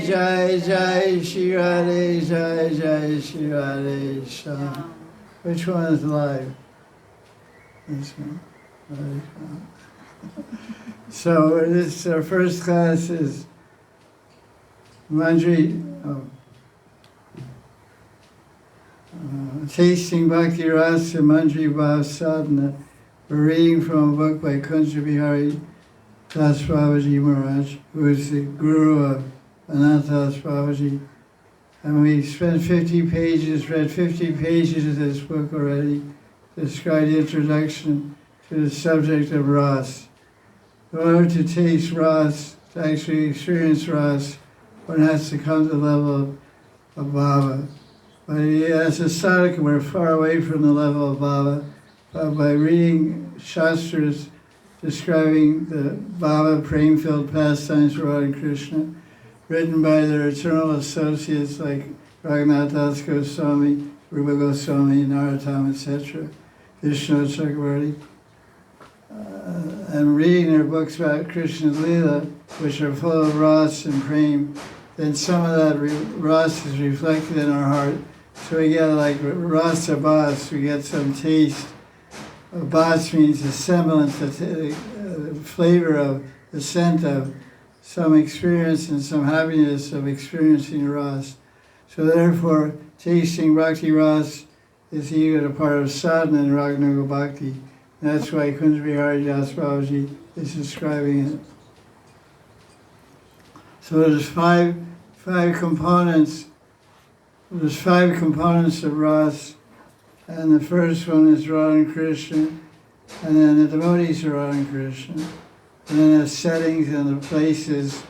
Jai Jai Sri Radhe, Jai Jai Sri Radhe Sham. Which one is live? This one. So this our first class is Manjari, tasting Bhakti Ras and Manjari Bhav Sadhana. We're reading from a book by Kunja Bihari Das Babaji Maharaj, who is the guru of Anantas Babaji. And we spent 50 pages, read 50 pages of this book already, described the introduction to the subject of Ras. In order to taste Ras, to actually experience Ras, one has to come to the level of Bhava. But as a sadhaka, we're far away from the level of Bhava. But by reading Shastras describing the Bhava prema-filled pastimes of Radha and Krishna, written by their eternal associates like Raghunath Das Goswami, Rupa Goswami, Narottam, etc., Vishnu Chakravarti, and reading their books about Krishna's Leela, which are full of Ras and Prem, then some of that Ras is reflected in our heart. So we get like Rasa Bas, we get some taste. Bas means a semblance, a flavor of, the scent of, some experience and some happiness of experiencing Ras. So therefore, tasting Bhakti Ras is even a part of sadhana in Raganuga Bhakti. That's why Kunja Bihari Das Babaji is describing it. So there's five components. There's 5 components of Ras, and the first one is Radha and Krishna, and then the devotees are Radha and Krishna, and then the settings and the places.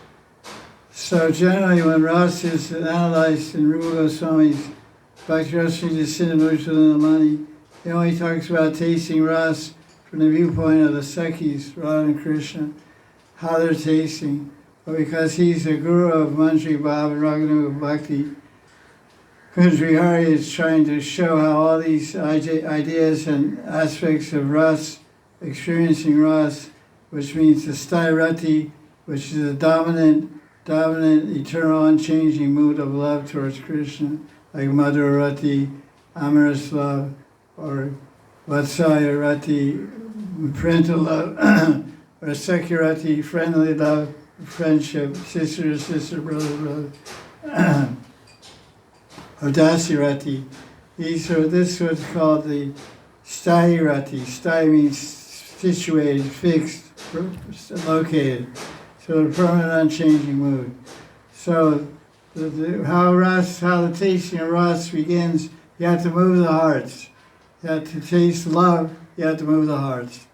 So generally when Ras is analyzed in Rupa Goswami's Bhakti Ras Mani, he only talks about tasting Ras from the viewpoint of the Sakhis, Radha and Krishna, how they're tasting. But because he's the guru of Manjari Bhav and Raganuga Bhakti, Kunja Bihari is trying to show how all these ideas and aspects of Ras, experiencing Ras, which means the Sthairati, which is a dominant, eternal, unchanging mood of love towards Krishna, like Madhurati, amorous love, or Vatsalyarati, parental love, or Sakyarati, friendly love, friendship, sister to sister, brother to brother, or Dasirati. This is what's called the Sthairati. Sthai means situated, fixed, located. So the permanent, unchanging mood. So how the tasting of Ras begins, you have to move the hearts. You have to taste love, you have to move the hearts.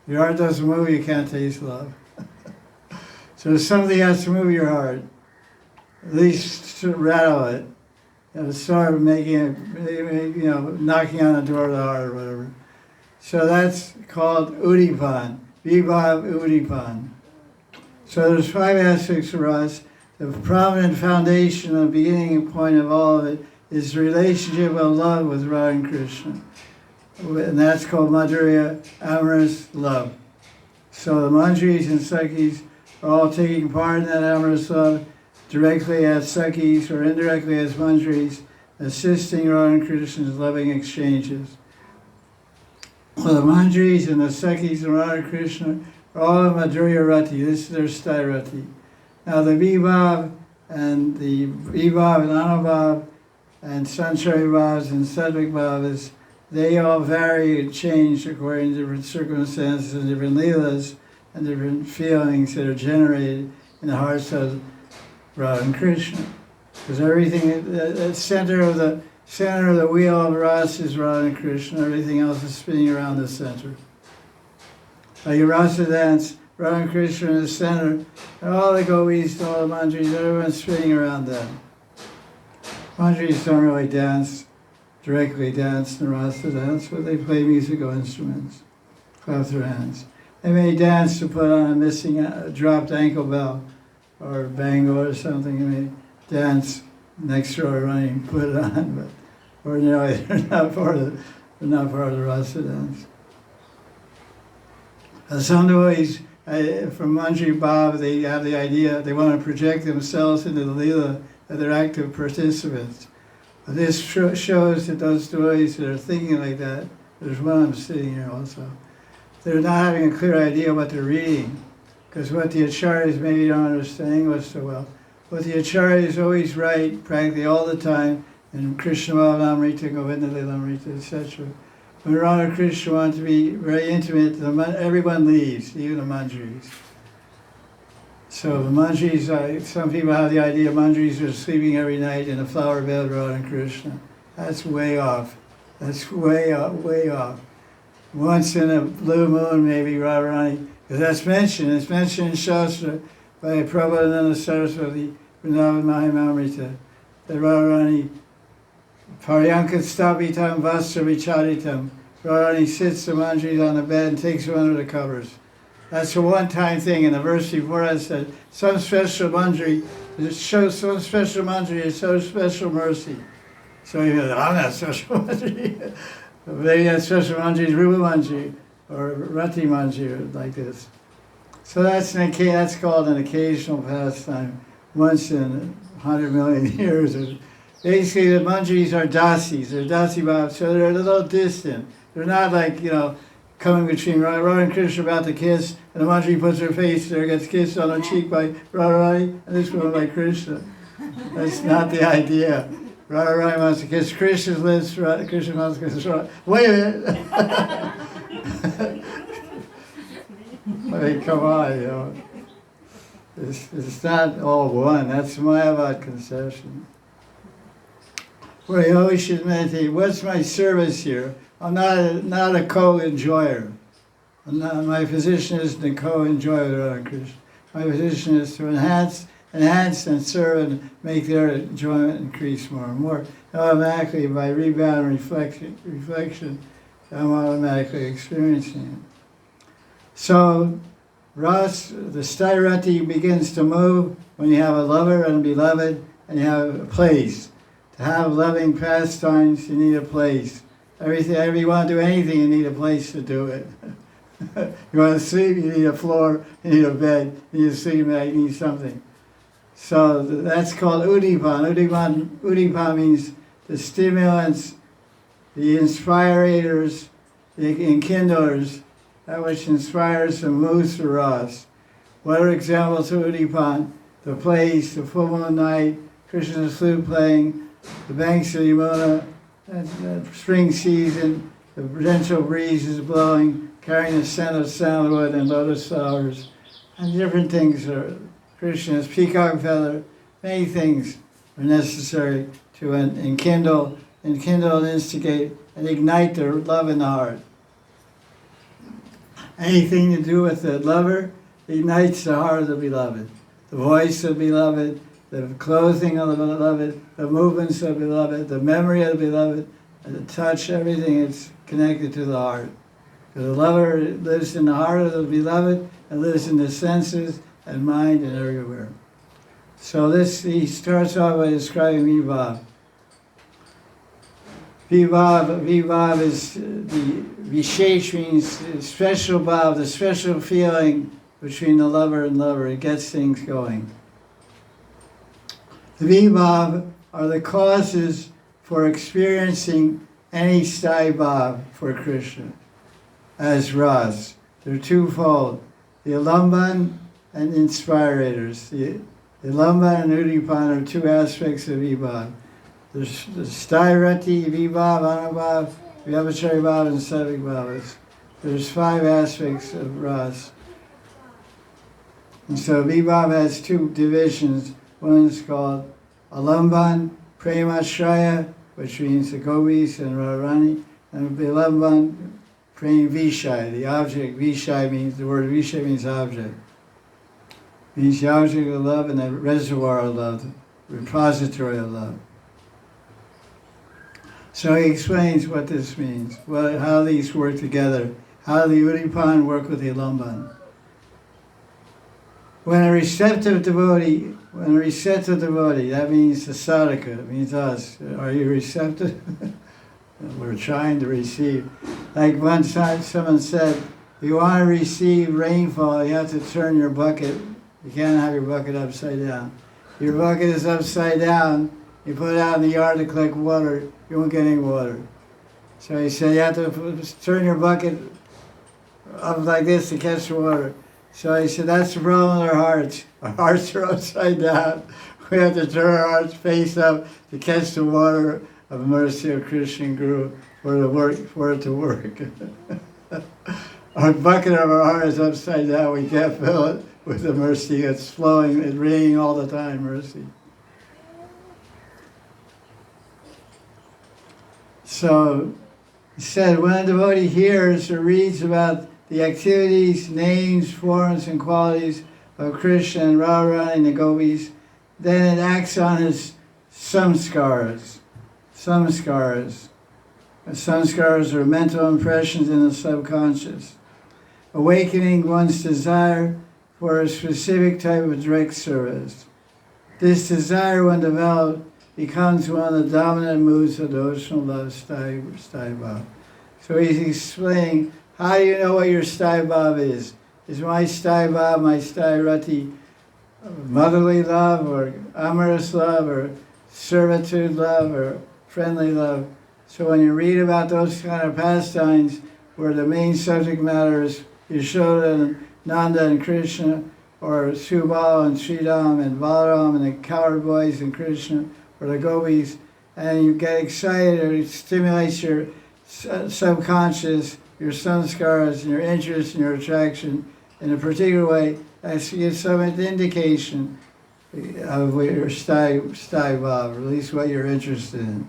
If your heart doesn't move, you can't taste love. So something has to move your heart, at least to rattle it. Sort of making it, knocking on the door of the heart or whatever. So that's called Udipan, Vibhava Udipan. So there's 5 aspects of Ras. The prominent foundation, the beginning point of all of it, is the relationship of love with Radha and Krishna. And that's called Madhurya, amorous love. So the Manjaris and Sakhis are all taking part in that amorous love, directly as Sakhis or indirectly as Manjaris, assisting Radha and Krishna's loving exchanges. Well, the Manjaris and the Sakhis and Radha and Krishna are all in Madhurya Rati. This is their Sthairati. Now the Vibhava and Anubhav and Sanchari Bhavas and Sattvic Bhavas, they all vary and change according to different circumstances and different leelas and different feelings that are generated in the hearts of Radha and Krishna. Because everything, the center of the wheel of Ras is Radha and Krishna, everything else is spinning around the center. Like a Rasa dance, Radha and Krishna in the center, and all the gopis, all the Manjaris, everyone's spinning around them. Manjaris don't really directly dance in the Rasa dance, but they play musical instruments, clap their hands. They may dance to put on a dropped ankle bell or bangle or something. They may dance next door running, put it on, but ordinarily they're not part of the Rasa dance. Some devotees from Manjari Bhav, they have the idea they want to project themselves into the Leela, that they're active participants. But this shows that those devotees that are thinking like that, there's one I'm sitting here also, they're not having a clear idea what they're reading. Because what the acharyas maybe don't understand English so well. What the acharyas always write practically all the time, in Krishna Bhavanamrita, Govinda Lilamrita, etc. When Radha Krishna wants to be very intimate, everyone leaves, even the Manjaris. So the Manjaris, some people have the idea Manjaris are sleeping every night in a flower bed of Radha Krishna. That's way off. That's way off, way off. Once in a blue moon, maybe Radharani, because that's mentioned. It's mentioned in Shastra by Prabhupada Saraswati, Vrindavan Mahimamrita, that Radharani, Paryanka Stabitam Vastra Vicharitam, Radharani sits the Manjaris on the bed and takes them under the covers. That's a one-time thing, and the verse before that said, some special Manjari, it shows some special Manjari, it shows special mercy. So you know, I'm not special Manjari. Maybe that special Manjari is Rupa Manjari, or Rati Manjari, like this. So that's called an occasional pastime, once in 100 million years. Basically, the Manjaris are dasis, they're dasi bhav, so they're a little distant. They're not like, coming between Radha and Krishna about to kiss, and the Manjari puts her face there, gets kissed on her cheek by Radharani, and this one by Krishna. That's not the idea. Radharani wants to kiss Krishna's lips, Krishna wants to kiss Radha. Wait a minute! I mean, come on, It's not all one. That's Mayavad conception. Well, you always should meditate. What's my service here? I'm not a co-enjoyer. My position isn't a co-enjoyer of Radha Krishna. My position is to enhance and serve and make their enjoyment increase more and more. Automatically, by rebound and reflection, I'm automatically experiencing it. So, the Stairati begins to move when you have a lover and a beloved, and you have a place. To have loving pastimes, you need a place. If you want to do anything, you need a place to do it. You want to sleep, you need a floor, you need a bed, you need a sleeping bag, you need something. So that's called udipan. Udipan means the stimulants, the inspirators, the enkindlers, that which inspires and moves through us. What are examples of udipan? The place, the full moon night, Krishna's flute playing, the banks of Yamuna, the spring season, the gentle breeze is blowing, carrying the scent of sandalwood and lotus flowers, and different things are Krishna's peacock feather. Many things are necessary to enkindle and instigate and ignite the love in the heart. Anything to do with the lover ignites the heart of the beloved. The voice of the beloved, the clothing of the beloved, the movements of the beloved, the memory of the beloved, and the touch, everything is connected to the heart. The lover lives in the heart of the beloved and lives in the senses and mind and everywhere. So he starts off by describing Vibhava. Vibhava is the Vishesh, means special bhav, the special feeling between the lover and lover. It gets things going. The Vibhava are the causes for experiencing any sthai bhav for Krishna as Ras. They're twofold, the alamban and inspirators. The alamban and udipan are two aspects of Vibhava. There's the Stairati, Vibhava, Anubhav, Vyabhachari Bhav, and Sattvic Bhavas. There's 5 aspects of Ras. And so Vibhava has 2 divisions. One is called Alamban, Premashraya, which means the gopis and Radharani, and Vilamban, Prem Vishai, the object. Vishai means, the word Vishai means object. It means the object of love and the reservoir of love, the repository of love. So he explains what this means, how these work together, how the Udipan work with the Alamban. When a receptive devotee, that means the sadhaka, it means us. Are you receptive? We're trying to receive. Like one time someone said, If you want to receive rainfall, you have to turn your bucket. You can't have your bucket upside down. If your bucket is upside down, you put it out in the yard to collect water, you won't get any water. So he said you have to turn your bucket up like this to catch the water. So he said that's the problem with our hearts. Our hearts are upside down. We have to turn our hearts face up to catch the water of mercy of Christian Guru for it to work. Our bucket of our heart is upside down. We can't fill it with the mercy. It's flowing, it's raining all the time, mercy. So he said, when a devotee hears or reads about the activities, names, forms, and qualities of Krishna and Radharani and the gopis, then it acts on his samskaras. Samskaras. Samskaras are mental impressions in the subconscious, awakening one's desire for a specific type of direct service. This desire, when developed, becomes one of the dominant moods of devotional love, Sthai Bhav. So he's explaining, how do you know what your Sthai Bhav is? Is my Sthai Bhav, my Sthai Rati, motherly love, or amorous love, or servitude love, or friendly love? So when you read about those kind of pastimes, where the main subject matter is Yashoda and Nanda and Krishna, or Subal and Sridham and Balaram and the coward boys and Krishna, or the gopis, and you get excited, or it stimulates your subconscious, your samskaras, and your interest and your attraction in a particular way, that gives some indication of what your Sthai Bhav, or at least what you're interested in.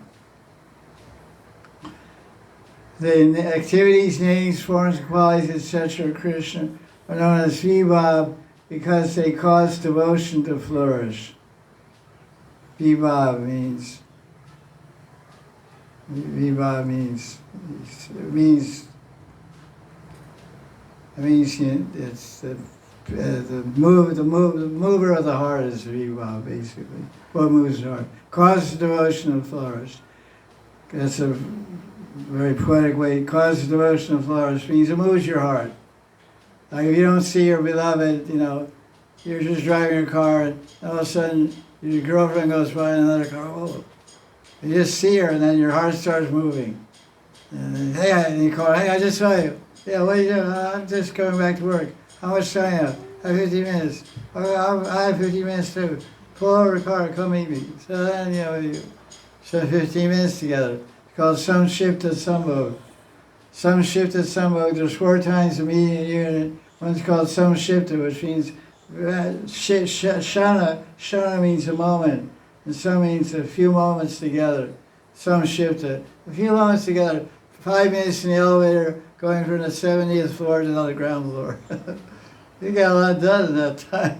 The activities, names, forms, qualities, etc. of Krishna are known as Vibhava because they cause devotion to flourish. Vibhava means it's the mover of the heart is Vibhava, basically. What moves the heart? Causes devotion to flourish. That's a very poetic way. Causes devotion to flourish means it moves your heart. Like if you don't see your beloved, you're just driving your car, and all of a sudden your girlfriend goes by in another car. Oh, you just see her, and then your heart starts moving. And then, hey, and you call, hey, I just saw you. Yeah, what are you doing? I'm just going back to work. How much time you have? I have 50 minutes. I have 50 minutes too. Pull over the car, come meet me. So then, you spend 15 minutes together. It's called Samshipta Sambhog. Samshipta Sambhog, there's 4 times the meaning unit. One's called Samshipta, which means Shana means a moment, and Sam means a few moments together. Samshipta, a few moments together. 5 minutes in the elevator, going from the 70th floor to the ground floor. You got a lot done in that time.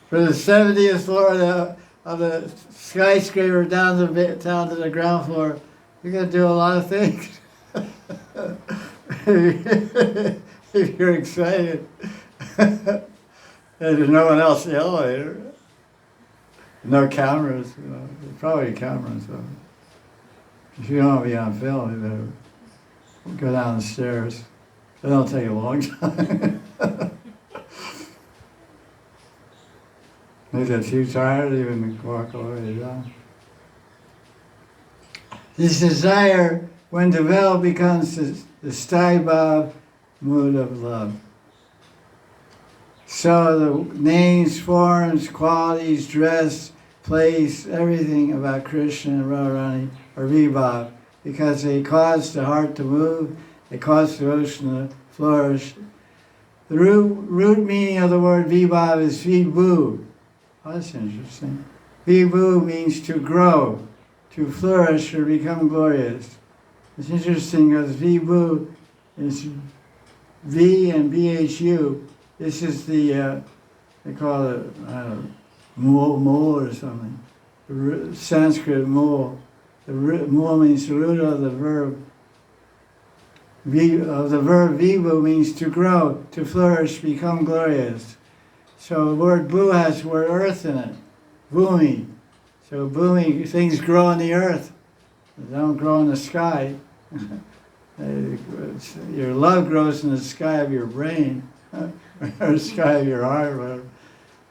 From the 70th floor of the skyscraper down to the ground floor, you got to do a lot of things. If you're excited. And there's no one else in the elevator. No cameras, There's probably cameras, so. If you don't want to be on film, you better go down the stairs. It'll take a long time. They get too tired to even walk all the way down. This desire, when developed, becomes the Sthai Bhav mood of love. So the names, forms, qualities, dress, place, everything about Krishna and Radharani are Vibhava, because they cause the heart to move, they cause the ocean to flourish. The root meaning of the word Vibhava is Vibhu. Oh, that's interesting. Vibhu means to grow, to flourish or become glorious. It's interesting because Vibhu is V and BHU. This is the, they call it, mole or something. Sanskrit mole. The mole means the root of the verb. Of the verb vibhu means to grow, to flourish, become glorious. So the word bhu has the word earth in it. Bhumi. So bhumi, things grow in the earth. They don't grow in the sky. Your love grows in the sky of your brain, or the sky of your heart, whatever.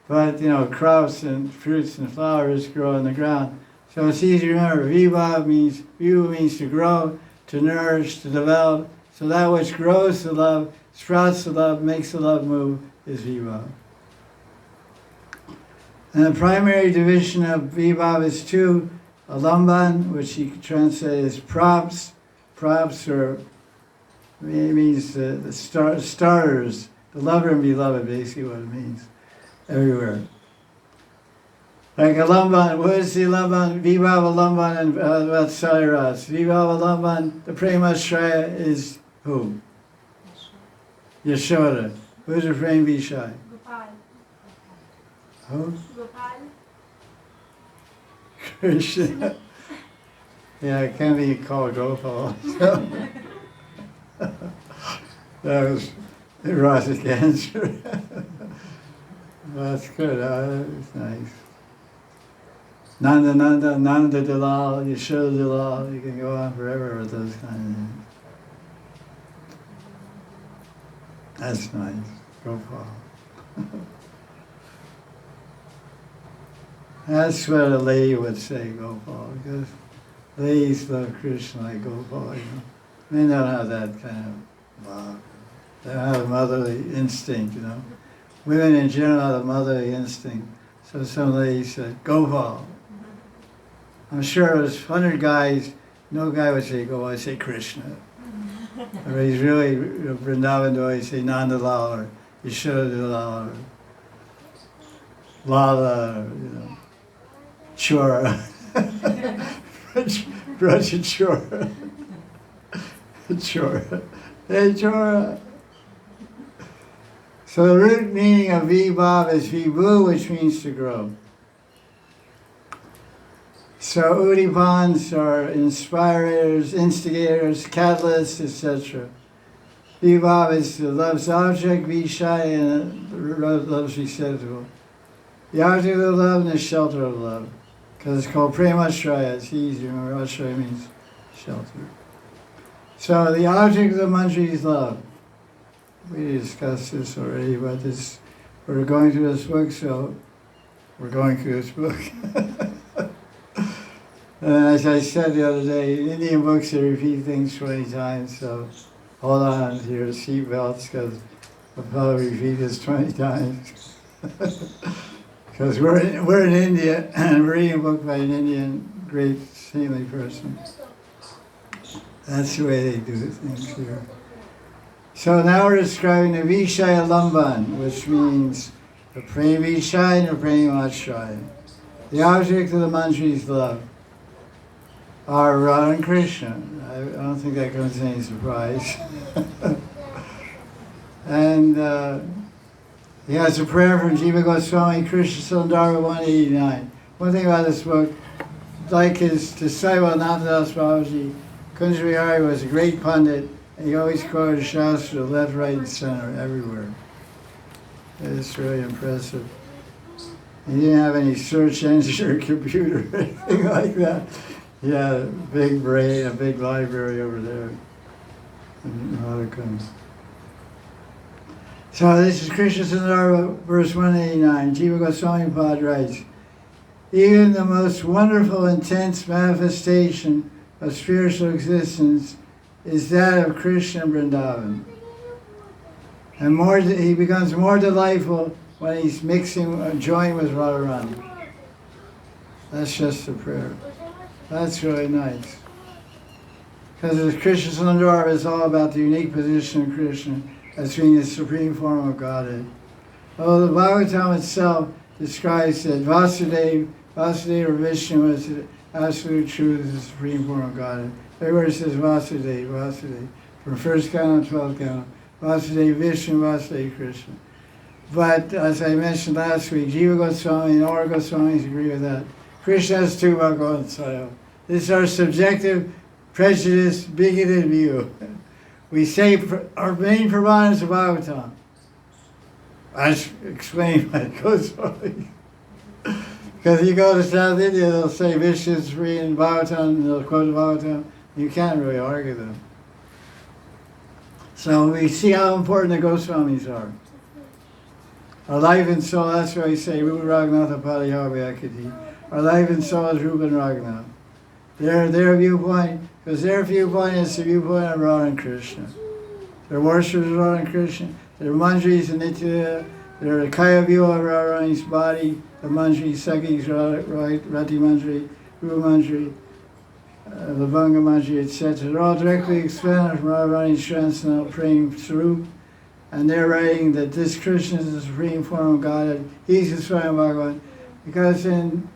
But, crops and fruits and flowers grow in the ground. So it's easy to remember. Vibhava means to grow, to nourish, to develop. So that which grows the love, sprouts the love, makes the love move is Vibhava. And the primary division of Vibhava is two: alamban, which you could translate as props. Props means the starters, the lover and beloved, basically what it means, everywhere. Like alamban, what is the alamban? Vibhava, alamban, and Bhakti Ras. Vibhava, alamban, the Premashraya is who? Yashoda. Who's her friend Vishai? Gopal. Who? Gopal. Krishna. Yeah, it can't be called Gopal. That was erotic answer. That's good. That's nice. Nanda, Nanda Dalal, Yashoda Dalal. You can go on forever with those kind of names. That's nice. Gopal. That's what a lady would say, Gopal, because ladies love Krishna like Gopal, They don't have that kind of love. They don't have a motherly instinct, Women in general have a motherly instinct. So some lady said, Gopal. I'm sure it was 100 guys, no guy would say Gopal, I'd say Krishna. Or he's really Vrindavan, he'd say Nanda Lal or Yashoda Lal or Lala, or, Chora. Braja Chora. Chora. Hey, Chora. So the root meaning of Vibhava is Vibhu, which means to grow. So Udipans are inspirators, instigators, catalysts, etc. Vibhava is the love's object, Vishai, and love's receptacle. The object of love and the shelter of love. Because it's called Premashraya. It's easy. Remember, Ashraya means shelter. So the object of the Manjari is love. We discussed this already, but we're going through this book, so we're going through this book. And as I said the other day, in Indian books they repeat things 20 times, so hold on to your seatbelts, because I'll probably repeat this 20 times. Because we're in India, and we're reading a book by an Indian great saintly person. That's the way they do things here. So now we're describing the Vishaya Lamban, which means the Prem Vishaya and the Prem Ashraya. The object of the Manjari's love are Radha and Krishna. I don't think that comes as any surprise. And he has a prayer from Jiva Goswami, Krishna Sundara 189. One thing about this book, like his disciple Nandadass Babaji, Kunj Bihari was a great pundit, and he always quoted Shastra left, right, and center, everywhere. It's really impressive. He didn't have any search engine or computer or anything like that. He had a big brain, a big library over there in Radhakund. So this is Krishna Sundara, verse 189. Jiva Goswami Pad writes, even the most wonderful, intense manifestation of spiritual existence is that of Krishna Vrindavan. And he becomes more delightful when he's joining with Radharani. That's just a prayer. That's really nice. Because Krishna Sundara is all about the unique position of Krishna as being the supreme form of Godhead. Although the Bhagavatam itself describes that Vasudeva or Vishnu is the absolute truth as the supreme form of Godhead. Everywhere it says Vasudeva, from first canto to 12th canto. Vasudeva Vishnu, Vasudeva Krishna. But as I mentioned last week, Jiva Goswami and all our Goswamis agree with that. Krishna has two Bhagavan Sayo. This is our subjective, prejudiced, bigoted view. We say our main Pramana is the Bhagavatam. As explained by Goswami. Because you go to South India, they'll say Vishnu is free in Bhagavatam, and they'll quote the Bhagavatam. You can't really argue them. So we see how important the Goswamis are. Our life and soul, that's why we say, Rupa Raghunatha Padayavyakati. Our life and soul is Rupa and Raghunath. Their viewpoint, because their viewpoint is the viewpoint of Radha and Krishna. They're worshippers of Radha and Krishna. They're Manjaris and Nitya. They're the Kaya view of Radharani's body, the Manjari, Sakhis, Rati Manjari, Rupa Manjari, Lavanga Manjari, etc. They're all directly expanded from Radharani's transcendental praying Sarup. And they're writing that this Krishna is the supreme form of God, and he's the Swayam Bhagavan. Because in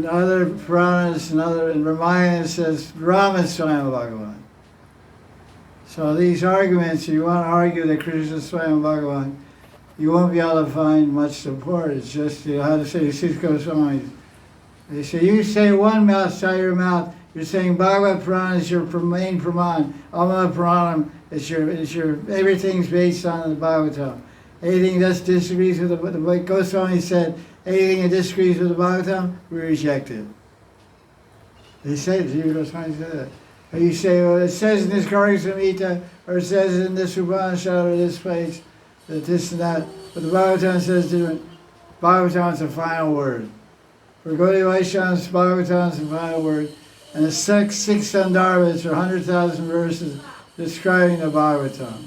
other Puranas and in Ramayana it says Rama is Swayam Bhagavan. So these arguments, if you want to argue that Krishna is Swayam Bhagavan, you won't be able to find much support. It's just, you know, how to say, Six Goswamis. They say, you say one mouth outside your mouth, you're saying Bhagavad Purana is your main Praman. Amala Puranam is your, everything's based on the Bhagavatam. Anything that disagrees with the Goswami said, anything that disagrees with the Bhagavatam, we reject it. They say, the Goswami said that. Or you say, well, it says in this Garga Samhita, or it says in this Upanishad or this place, that this and that. But the Bhagavatam says different. Bhagavatam is the final word. For Gaudiya Vaishnavas, Bhagavatam is the final word. And the six Sandarbhas, or 100,000 verses, describing the Bhagavatam.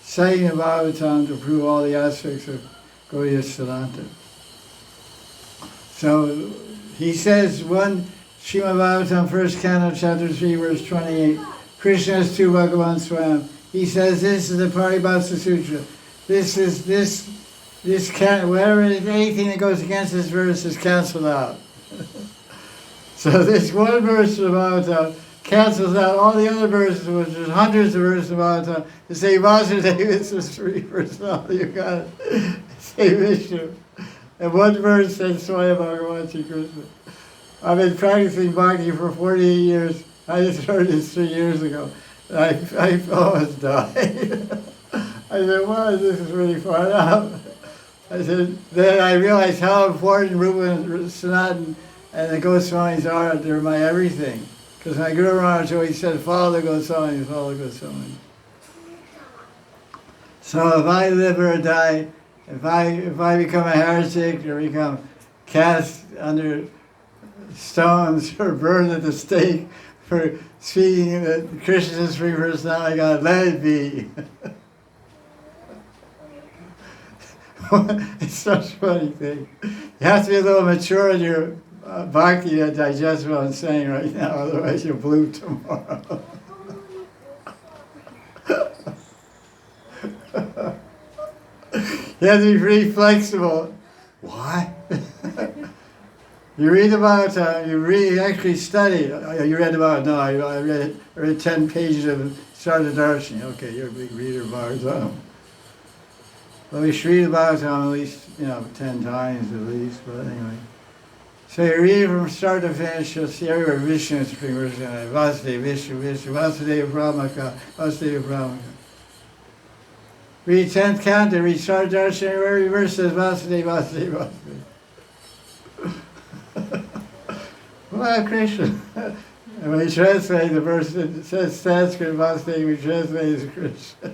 Citing the Bhagavatam to prove all the aspects of Gaudiya Siddhanta. So, he says, one, Srimad Bhagavatam, first canto, chapter 3, verse 28, Krishna is two Bhagavan Swayam. He says, this is the Paribhasa Sutra. This can't, whatever, anything that goes against this verse is cancelled out. So this one verse of the Bhagavatam cancels out all the other verses, which there's hundreds of verses of Bhagavatam, to say Vasudeva is the three personality of God. Say Vishnu. And one verse says Swayam Bhagavan Shri Krishna. I've been practicing bhakti for 48 years. I just heard this 3 years ago. I almost died. I said, wow, this is really far out. I said, then I realized how important Rupa and Sanatan and the Goswamis are. They're my everything. Because my Guru Maharaj always said, follow the Goswamis, follow the Goswamis. So if I live or die, if I become a heretic or become cast under stones or burned at the stake for speaking that Krishna is free personality, God, let it be. It's such a funny thing. You have to be a little mature in your bhakti to digest what I'm saying right now, otherwise you'll bloom tomorrow. You have to be pretty flexible. What? You read the Bhagavatam, you actually study. You read the Bhagavatam? No, I read 10 pages of Sarda Darshini. Okay, you're a big reader of Bhagavatam. Well, we should read the Bhagavatam at least, 10 times at least, but anyway. So you read it from start to finish, you'll see everywhere Vishnu is supreme personality. Vasudeva, Vishnu, Vasudeva Brahmaka, Vasudeva Brahmaka. Read 10th canto, read Sarda Darshini, every verse says Vasudeva, Vasudeva, Vasudeva. Well, Krishna. And when we translate the verse, it says Sanskrit Vasudeva, we translate as Krishna.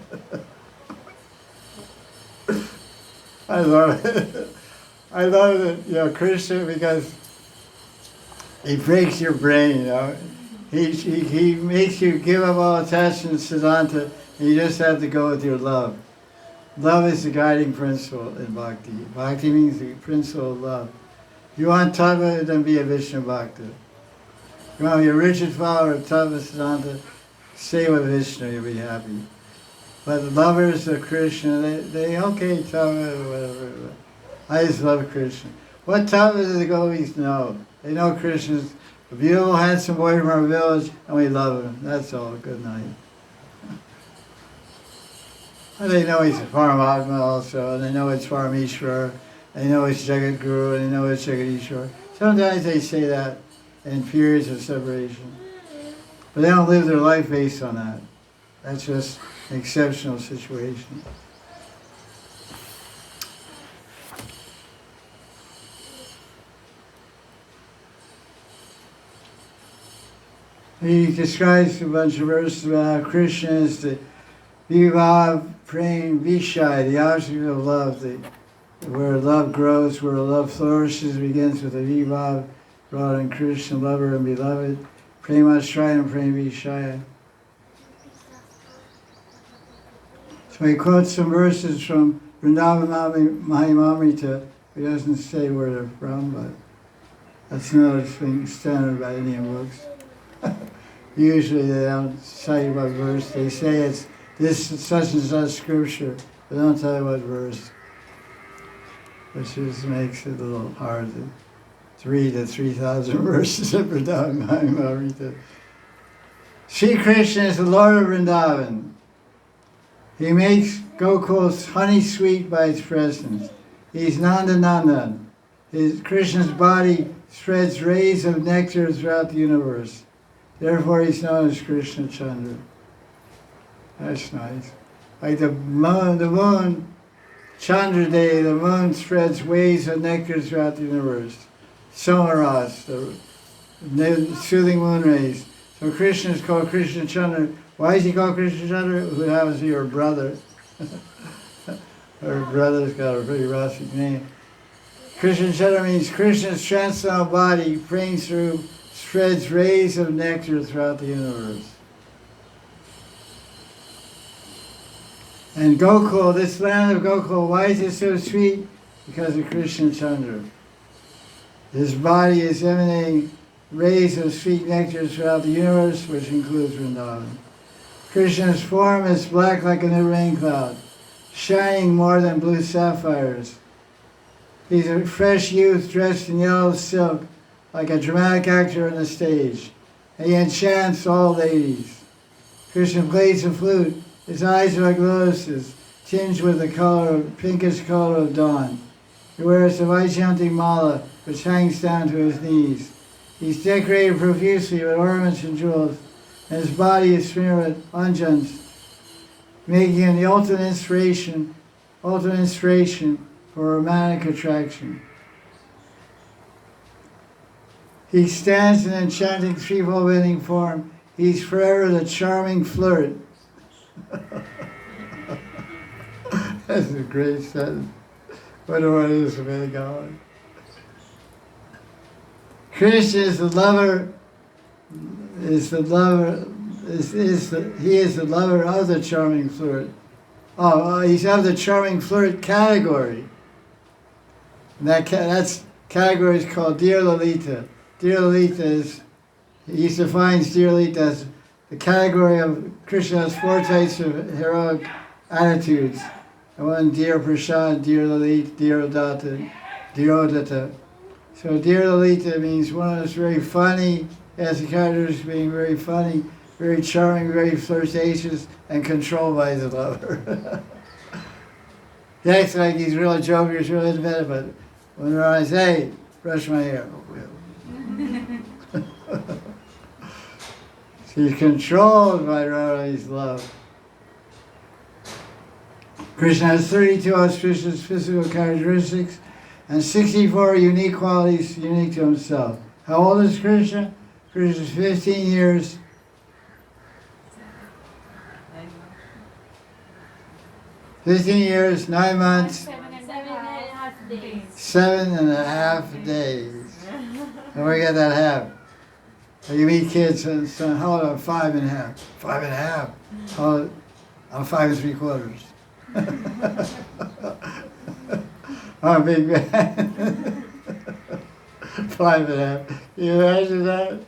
I love it. I love it, Krishna, because he breaks your brain, He makes you give up all attachment to Siddhanta, and you just have to go with your love. Love is the guiding principle in Bhakti. Bhakti means the principle of love. If you want Tattva, then be a Vishnu Bhakta. If you want to be a rigid follower of Tattva Siddhanta, stay with Vishnu, you'll be happy. But the lovers of Krishna, they okay, Tattva, whatever. I just love Krishna. What Tattva do the gopis know? They know Krishna's a beautiful, handsome boy from our village, and we love him. That's all. Good night. And they know he's a Paramatma also, and they know it's Parameshwar, they know it's Jagat Guru, and they know it's Jagadishwar. Sometimes they say that in periods of separation. But they don't live their life based on that. That's just an exceptional situation. He describes a bunch of verses about how Krishna is the Vibhava, praying Vishai, the object of love, where love grows, where love flourishes, begins with a Vibhava, Radha and Krishna, lover and beloved. Prema Shrayam, Prema Vishaya. So he quotes some verses from Vrindavan Mahimamrita. He doesn't say where they're from, but that's another thing standard by Indian books. Usually they don't say what verse. They say it's this such and such scripture, but they don't tell you what verse, which just makes it a little hard to read the 3,000 verses of Vrindavan Mahimamrita. Sri Krishna is the Lord of Vrindavan. He makes Gokul's honey sweet by his presence. He's Nanda Nandan. Krishna's body spreads rays of nectar throughout the universe. Therefore he's known as Krishna Chandra. That's nice. Like the moon, Chandra Day, the moon spreads waves of nectar throughout the universe. Somaras, the soothing moon rays. So Krishna is called Krishna Chandra. Why is he called Krishna Chandra? Who happens to be your brother. Her brother's got a pretty rustic name. Krishna Chandra means Krishna's transcendental body, praying through, spreads rays of nectar throughout the universe. And Gokul, this land of Gokul, why is it so sweet? Because of Krishna Chandra. His body is emanating rays of sweet nectar throughout the universe, which includes Vrindavan. Krishna's form is black like a new rain cloud, shining more than blue sapphires. He's a fresh youth dressed in yellow silk, like a dramatic actor on the stage. And he enchants all ladies. Krishna plays the flute. His eyes are like lotuses, tinged with the pinkish color of dawn. He wears a Vaishyanti mala, which hangs down to his knees. He's decorated profusely with ornaments and jewels, and his body is smeared with anjans, making him the ultimate inspiration for romantic attraction. He stands in enchanting threefold bending form. He's forever the charming flirt. That's a great sentence. Wonder what it is really going. Krishna is the lover. He is the lover of the charming flirt. He's of the charming flirt category. And that's category is called Dear Lalita. Dear Lalita is, he defines Dear Lalita as the category of Krishna has 4 types of heroic attitudes. And one, Dear Prasad, Dear Lalita, Dear Odata, Dear Odata. So Dear Lalita means one that's very funny, has the characters being very funny, very charming, very flirtatious, and controlled by his lover. He acts like he's real joker, he's real inventive, but when they're on, hey, brush my hair. He's controlled by Radha's love. Krishna has 32 auspicious physical characteristics and 64 unique qualities unique to himself. How old is Krishna? Krishna is 15 years. 15 years, 9 months, 7.5 days. 7.5 days. And where you get that half? You meet kids and say, how old are you? 5.5. 5.5. Oh, I'm 5 3/4. I'm a big man. 5.5. Can you imagine that?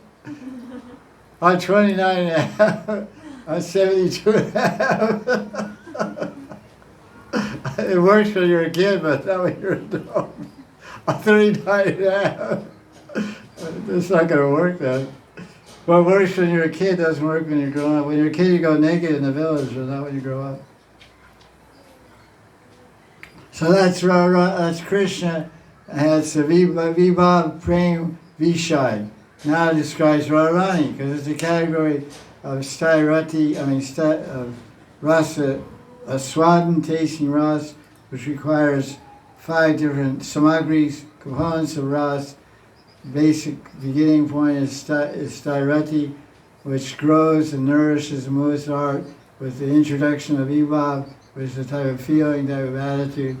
I'm 29.5. I'm 72.5. It works when you're a kid, but not when you're an adult. I'm 39.5. It's not going to work then. What works when you're a kid doesn't work when you're grown up. When you're a kid, you go naked in the village, but not when you grow up. So that's Krishna, and it's the Vibhava Prem Vishai. Now it describes Radharani, because it's a category of of rasa, a swadan, tasting ras, which requires 5 different samagris, components of ras. Basic beginning point is sthirati, which grows and nourishes and moves the heart with the introduction of Vibhava, which is a type of feeling, type of attitude,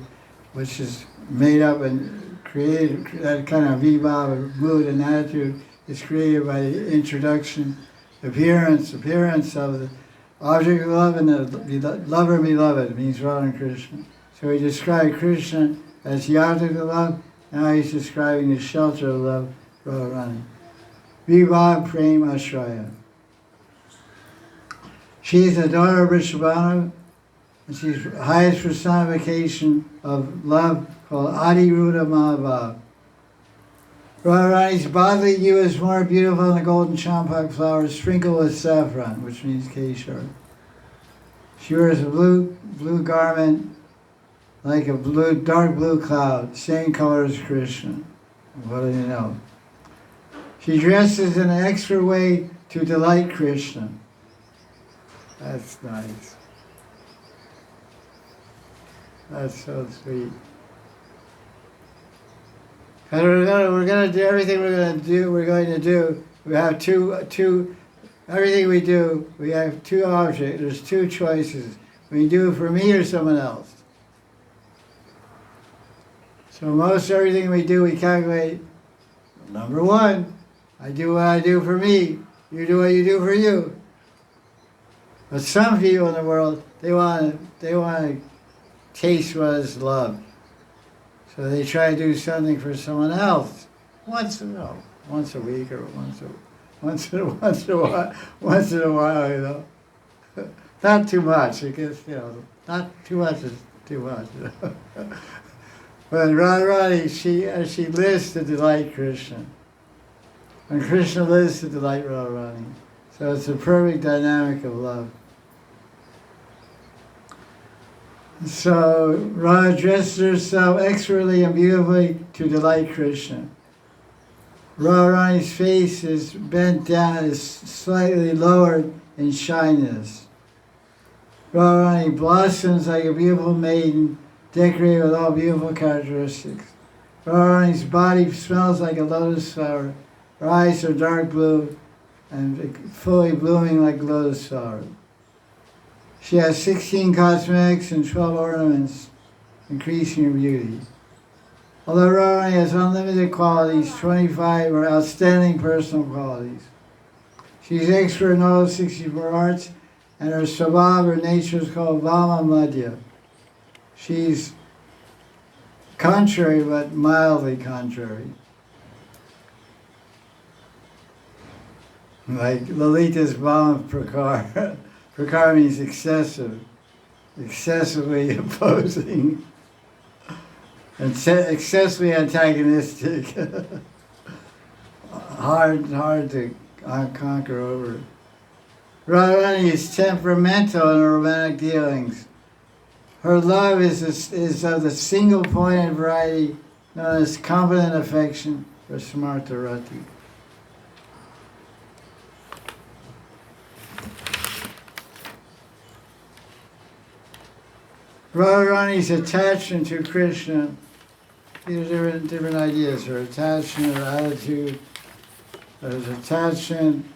which is made up and created, that kind of Vibhava mood and attitude is created by the introduction, appearance of the object of love and the lover beloved, means Radha and Krishna. So he described Krishna as the object of love, now he's describing the shelter of love, Radharani. Vibhava Prem Ashraya. She is the daughter of Vrishabhanu, and she's the highest personification of love called Adi Ruda Mahabhav. Radharani's bodily hue is more beautiful than the golden champak flower sprinkled with saffron, which means keshar. She wears a blue garment like a dark blue cloud, same color as Krishna. What do you know? She dresses in an extra way to delight Krishna. That's nice. That's so sweet. And we're going to do everything we're going to do. We have everything we do, we have two objects. There's two choices. We can do it for me or someone else. So most everything we do, we calculate, number one, I do what I do for me. You do what you do for you. But some people in the world, they want to taste what is love. So they try to do something for someone else once a week or once in a while, you know. Not too much, because not too much is too much. You know? But Radharani, she lives to delight Krishna, and Krishna lives to delight Radharani. So it's a perfect dynamic of love. So Radha dresses herself expertly and beautifully to delight Krishna. Radharani's face is bent down, is slightly lowered in shyness. Radharani blossoms like a beautiful maiden, decorated with all beautiful characteristics. Radharani's body smells like a lotus flower. Her eyes are dark blue and fully blooming like lotus flower. She has 16 cosmetics and 12 ornaments, increasing her beauty. Although Radharani has unlimited qualities, 25 are outstanding personal qualities. She's expert in all 64 arts, and her swabhava, her nature, is called Vama Madhya. She's contrary, but mildly contrary. Like Lalita's Vama Prakar. Prakar means excessive, excessively opposing, and excessively antagonistic. hard to conquer over. Radharani is temperamental in her romantic dealings. Her love is of the single-pointed variety known as competent affection or smarta rati. Radharani's attachment to Krishna, these are different ideas. Her attachment, her attitude, her attachment,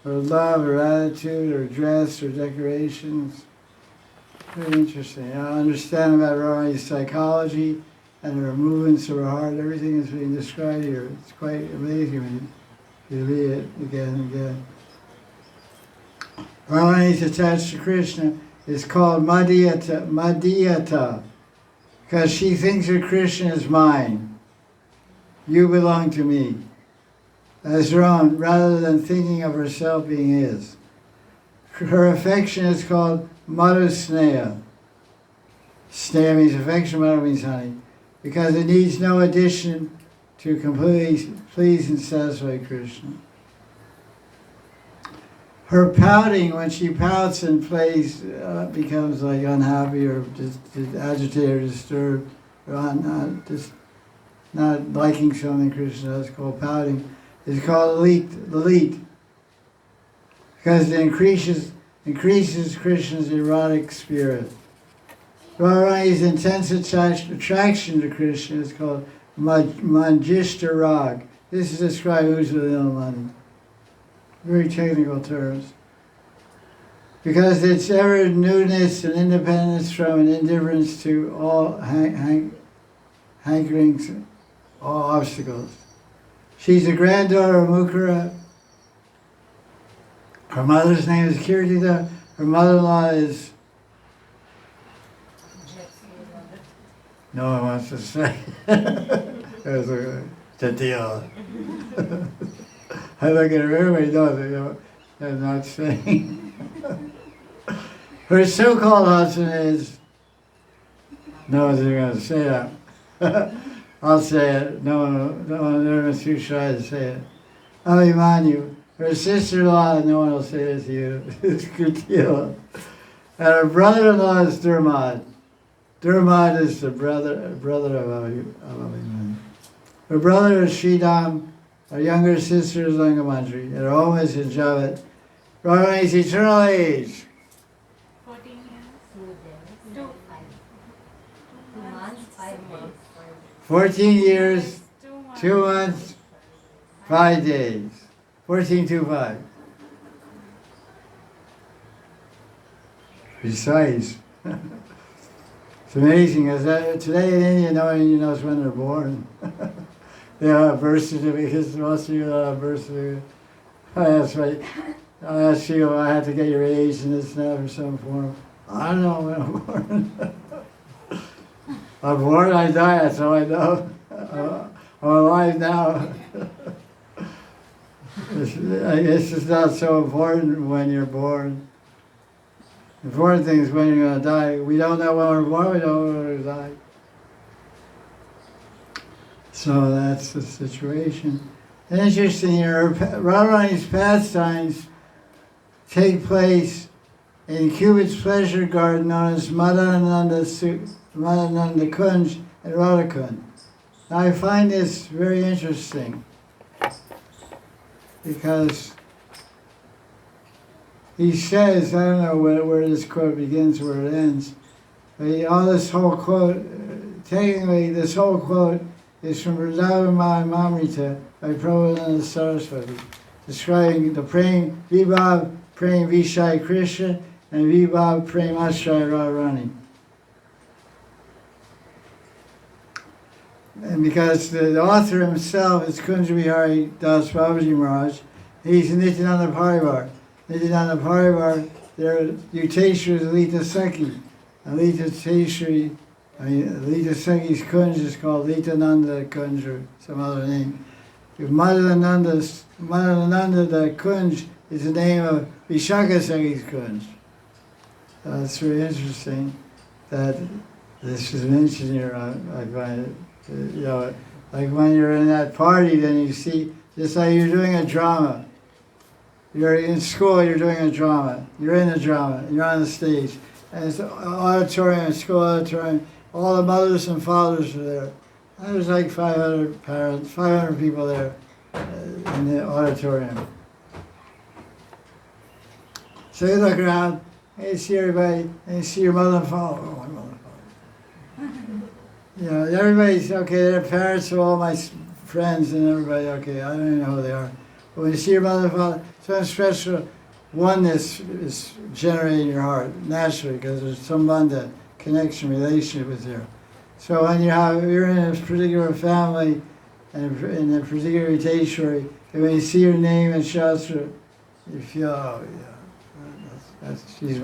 her love, her attitude, her dress, her decorations. Very interesting. I understand about Radharani's psychology and her movements of her heart. Everything is being described here. It's quite amazing when you read it again and again. Radharani's attached to Krishna is called Madhyata, because she thinks that Krishna is mine. You belong to me, as her own, rather than thinking of herself being his. Her affection is called Madhusneha. Sneha means affection, Madhu means honey, because it needs no addition to completely please and satisfy Krishna. Her pouting, when she pouts and plays, becomes like unhappy or just agitated or disturbed, or not liking something Krishna does, called pouting, is called lalit, because it increases Krishna's erotic spirit. Radharani's intense attraction to Krishna is called manjista rag. This is described who's with Ilmani. Very technical terms. because it's ever newness and independence from and indifference to all hankerings, all obstacles. She's the granddaughter of Mukura. Her mother's name is Kirtida. Her mother-in-law is... No one wants to say. It's a deal. I look at her, everybody knows it, they're not saying. Her so-called husband is... No one's even going to say that. I'll say it. No one is too shy to say it. Abhimanyu. Her sister-in-law, no one will say it to you. It's Kutila. And her brother-in-law is Durmad. Durmad is the brother of Abhimanyu. Her brother is Sridham. Her younger sister is Manjari. And her home is in Javat. Radharani's eternal age. 14 years. 2 months, 5 months. 14 years, 2 2 months, 5 days. 1425. Precise. It's amazing, because today in India, nobody knows when they're born. They have birth certificates, most of you have birth certificates. I asked you, I had to get your age and this and that or some form. I don't know when I'm born. I'm born, I die, that's all I know. I'm alive now. I guess it's not so important when you're born. The important thing is when you're going to die. We don't know when we're born, we don't know when we're going to die. So that's the situation. Interesting here, Radharani's pastimes take place in Cupid's pleasure garden known as Madananda Kunj and Radhakund. Now I find this very interesting because he says, I don't know where this quote begins, where it ends, but all this whole quote, technically this whole quote is from Vrindavan Mamrita by Prabhupada Saraswati, describing the praying Vibhava, praying Vishai Krishna, and Vibhava praying Ashray Radharani. And because the author himself is Kunja Bihari Das Babaji Maharaj, he's Nityananda Parivar. Nityananda Parivar, their Uteshwar is Lita Sakhi. And Lita Sakhi's Kunj is called Litananda Kunj or some other name. Madananda the Kunj is the name of Vishaka Sakhi's Kunj. It's very interesting that this is mentioned here. I find it. Like when you're in that party, then you see, just like you're doing a drama. You're in school, you're doing a drama. You're in a drama, you're on the stage. And it's an auditorium, school auditorium. All the mothers and fathers are there. And there's like 500 parents, 500 people there in the auditorium. So you look around, and you see everybody, and you see your mother and father. Oh, my mother and father. Everybody's okay, they're parents of all my friends and everybody, okay, I don't even know who they are. But when you see your mother and father, some special oneness is generated in your heart, naturally, because there's some banda, connection, relationship with you. So when you're in a particular family, and in a particular Teshwari, and when you see your name in Shastra, you feel, oh yeah, she's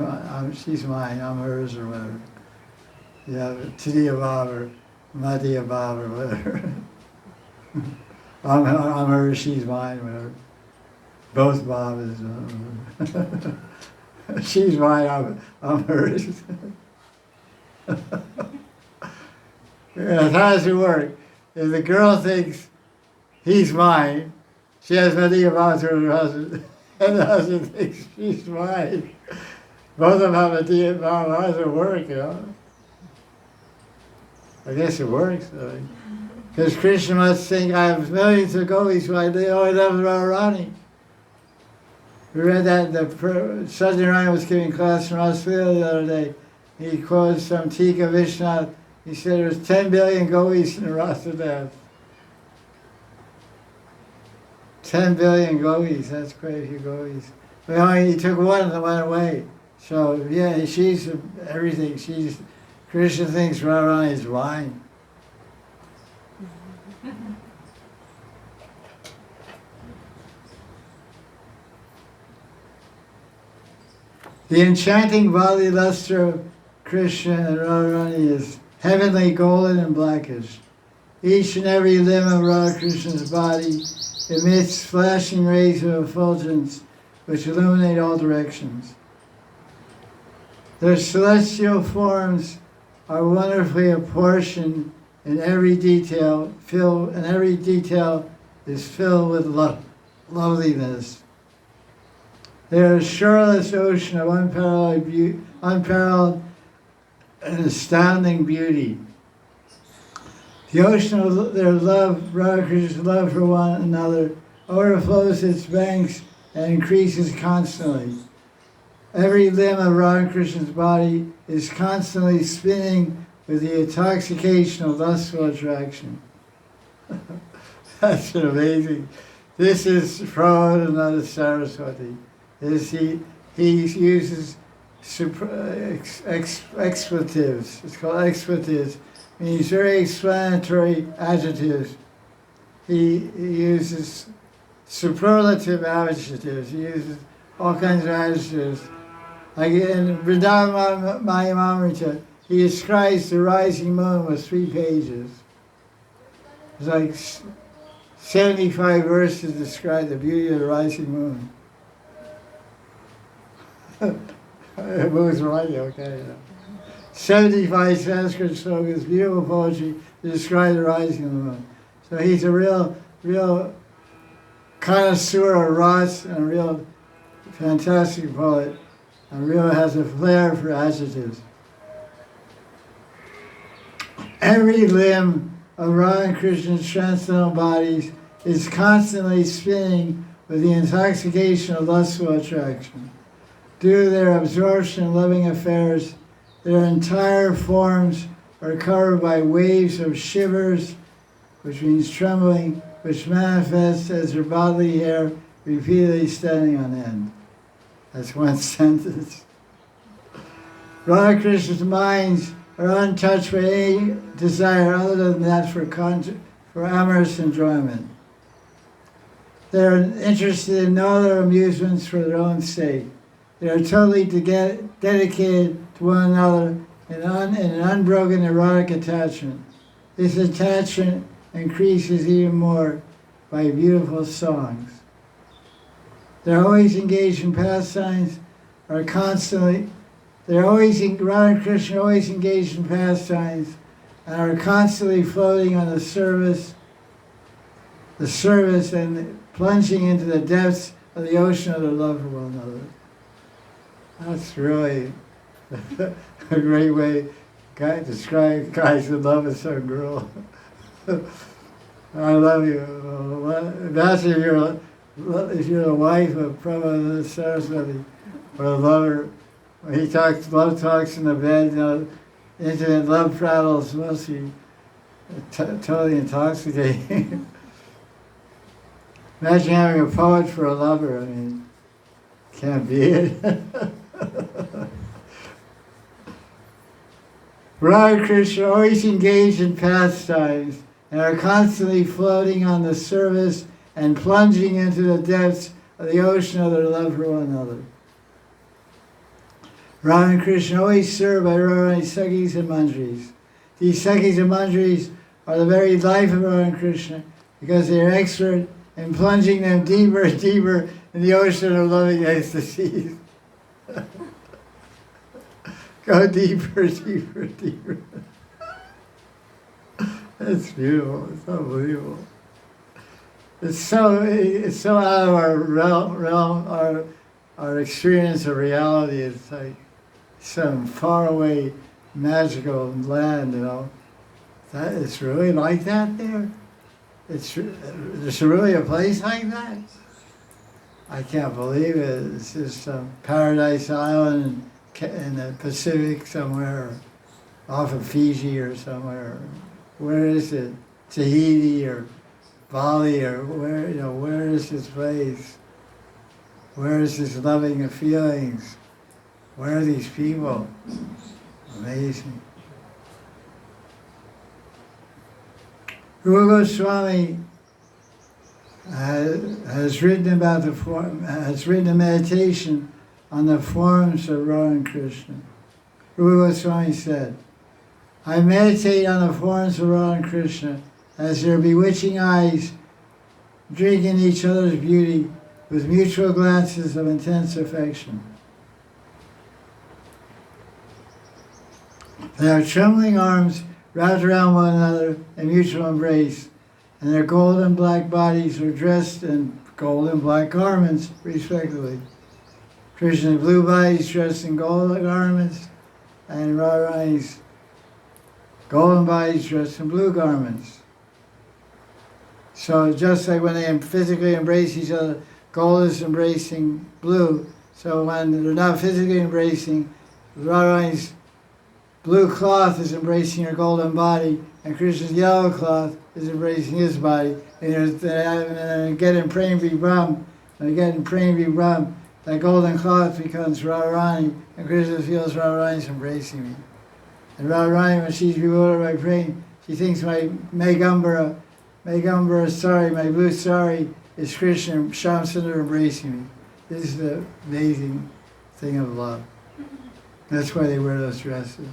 mine, I'm hers, or whatever. Yeah, Tidiya Bhav or Madhya Bhav or whatever. I'm hers, she's mine, whatever. Both Bhav is, she's mine, I'm hers. Yeah, how does it work? If the girl thinks he's mine, she has Madhya Bhav to her husband, and the husband thinks she's mine. Both of them have Madhya Bhav. How does it work, I guess it works, because Krishna must think, I have millions of gopis, but they only love Radharani. We read that Satyanarayana was giving class from Australia the other day. He quoted some Tika Vishnath. He said there's 10 billion gopis in the Rasa dance. 10 billion gopis, that's quite a few gopis. But he took one and went away. So yeah, she's everything. Krishna thinks Radharani is wine. The enchanting body luster of Krishna and Radharani is heavenly, golden, and blackish. Each and every limb of Radha Krishna's body emits flashing rays of effulgence which illuminate all directions. Their celestial forms are wonderfully apportioned in every detail, and every detail is filled with loveliness. They are a shoreless ocean of unparalleled and astounding beauty. The ocean of their love, Radha Krishna's love for one another, overflows its banks and increases constantly. Every limb of Radha Krishna's body is constantly spinning with the intoxication of lustful attraction. That's amazing. This is Prabhupada, another Saraswati. He uses expletives. It's called expletives. Means very explanatory adjectives. He uses superlative adjectives. He uses all kinds of adjectives. Like in Vrindavan Mayamamrita, he describes the rising moon with 3 pages. It's like 75 verses describe the beauty of the rising moon. It moves right, okay. 75 Sanskrit slogans, beautiful poetry to describe the rising of the moon. So he's a real connoisseur of rats and a real fantastic poet, and really has a flair for adjectives. Every limb of Radha Krishna's transcendental bodies is constantly spinning with the intoxication of lustful attraction. Due to their absorption in loving affairs, their entire forms are covered by waves of shivers, which means trembling, which manifest as their bodily hair repeatedly standing on end. That's one sentence. Radha Krishna's minds are untouched by any desire other than that for amorous enjoyment. They are interested in no other amusements for their own sake. They are totally dedicated to one another in an unbroken erotic attachment. This attachment increases even more by beautiful songs. They're always engaged in pastimes, Radha Krishna always engaged in pastimes, and are constantly floating on the service and plunging into the depths of the ocean of their love for one another. That's really a great way to describe guys who love a certain girl. I love you. Imagine if you're the wife of Prabhupada Saraswati, or a lover. He love talks in the bed, intimate love prattles, mostly totally intoxicating. Imagine having a poet for a lover. I mean, can't be it. Radha Krishna always engaged in pastimes and are constantly floating on the surface and plunging into the depths of the ocean of their love for one another. Radha and Krishna always served by Radharani's Sakhis and Manjaris. These Sakhis and Manjaris are the very life of Radha and Krishna because they are expert in plunging them deeper and deeper in the ocean of loving ecstasies. Go deeper, deeper, deeper. It's beautiful. It's unbelievable. It's so out of our realm, our experience of reality. It's like some faraway magical land, That it's really like that there. There's really a place like that. I can't believe it. It's just Paradise Island in the Pacific somewhere, off of Fiji or somewhere. Where is it? Tahiti or Bali or where is this place? Where is this loving of feelings? Where are these people? Amazing. Rupa Goswami has written about has written a meditation on the forms of Radha and Krishna. Rupa Goswami said, I meditate on the forms of Radha and Krishna as their bewitching eyes drink in each other's beauty with mutual glances of intense affection. They have trembling arms wrapped around one another in mutual embrace, and their golden black bodies are dressed in golden black garments, respectively. Krishna's blue body is dressed in golden garments, and Radharani's golden body is dressed in blue garments. So just like when they physically embrace each other, gold is embracing blue. So when they're not physically embracing, Radharani's blue cloth is embracing her golden body, and Krishna's yellow cloth is embracing his body. And getting Prem Vibhava, that golden cloth becomes Radharani, and Krishna feels Radharani's embracing me. And Radharani, when she's bewildered by praying, she thinks my Megambara sari, my blue sari, is Krishna and Shamsundar embracing me. This is the amazing thing of love. That's why they wear those dresses.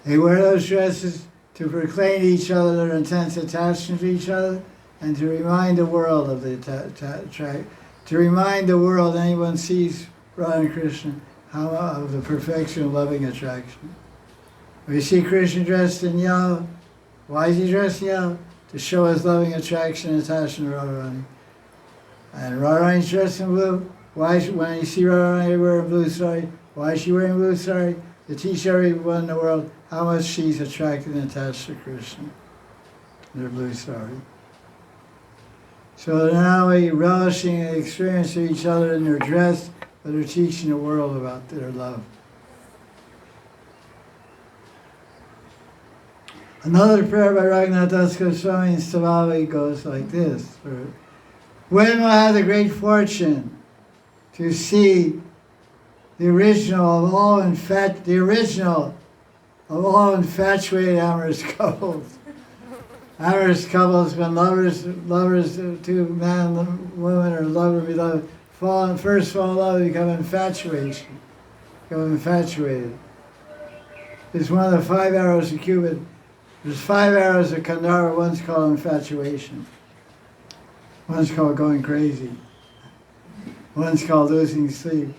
They wear those dresses to proclaim to each other their intense attachment to each other, and to remind the world of to remind the world anyone sees Radha and Krishna of the perfection of loving attraction. We see Krishna dressed in yellow. Why is he dressed in yellow? To show his loving attraction and attachment to Radharani. And Radharani's dressed in blue. When you see Radharani wearing blue sari, why is she wearing blue sari? To teach everyone in the world how much she's attracted and attached to Krishna. Their blue sari. So they're not only relishing the experience of each other in their dress, but they're teaching the world about their love. Another prayer by Raghunath Das Goswami in Stavali goes like this. When will I have the great fortune to see the original of all infatuated amorous couples? Amorous couples, when lovers, two man and woman, or lover and beloved, first fall in love, become infatuated. It's one of the 5 arrows of Cupid. There's 5 arrows of Kandara. One's called infatuation. One's called going crazy. One's called losing sleep.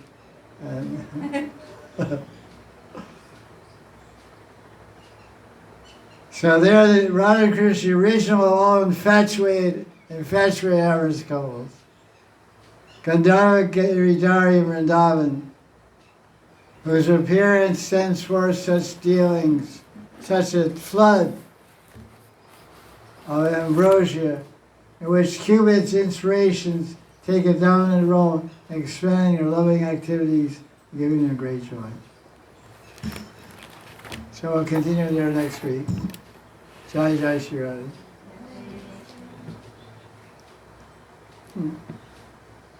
And so they're the Radha and Krishna, the original of all infatuated amorous couples. Gandharva, Giridhari, and Vrindavan, whose appearance sends forth such dealings, such a flood of ambrosia, in which Cupid's inspirations take a dominant role in expanding their loving activities, giving them great joy. So we'll continue there next week. Jai Sri Radhe.